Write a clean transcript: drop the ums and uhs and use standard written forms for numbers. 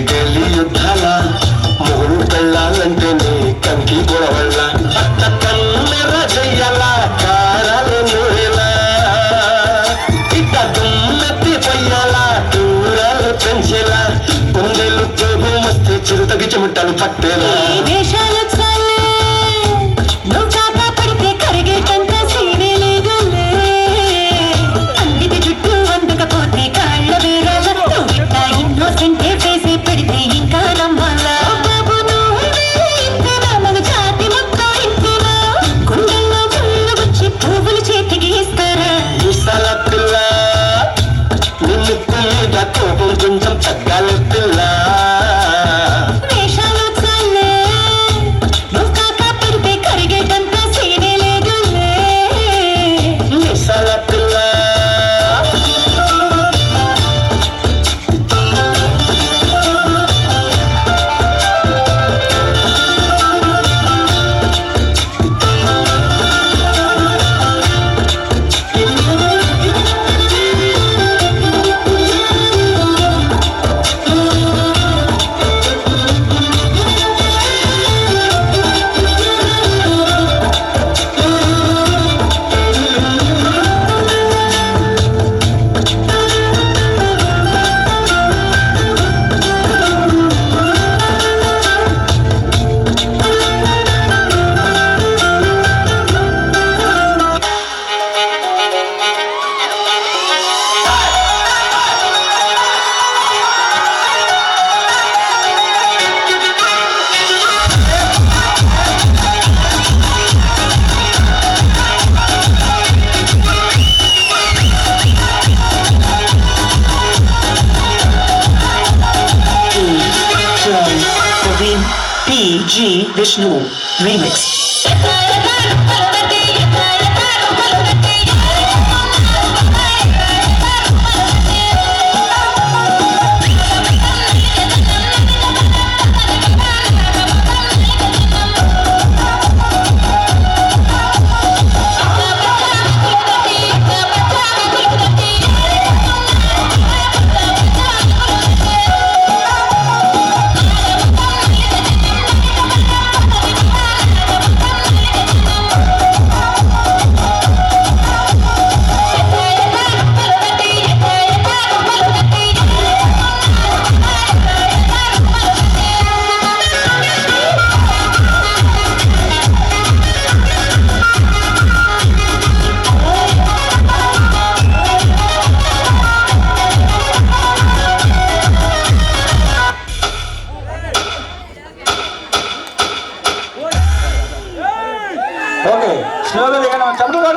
Daily యుద్ధాల మూడు పెళ్ళాలంటేనే కంకి గొడవల్ల అట్ట కన్నెర చెయ్యాల కారాలు నూనెలా ఇట్ట దుమ్మెత్తి పొయ్యాల దూరాలు పెంచేలా పొందేలు జోగు మస్తే చిరుతకి చెమటలు పట్టేలా కొంచెం తగ్గాలి పిల్ల వేషాలు చాలే నువ్వు కాక పెడితే కరిగేటంత సీనే లేదులే మిసాల పిల్ల PG Vishnu remix.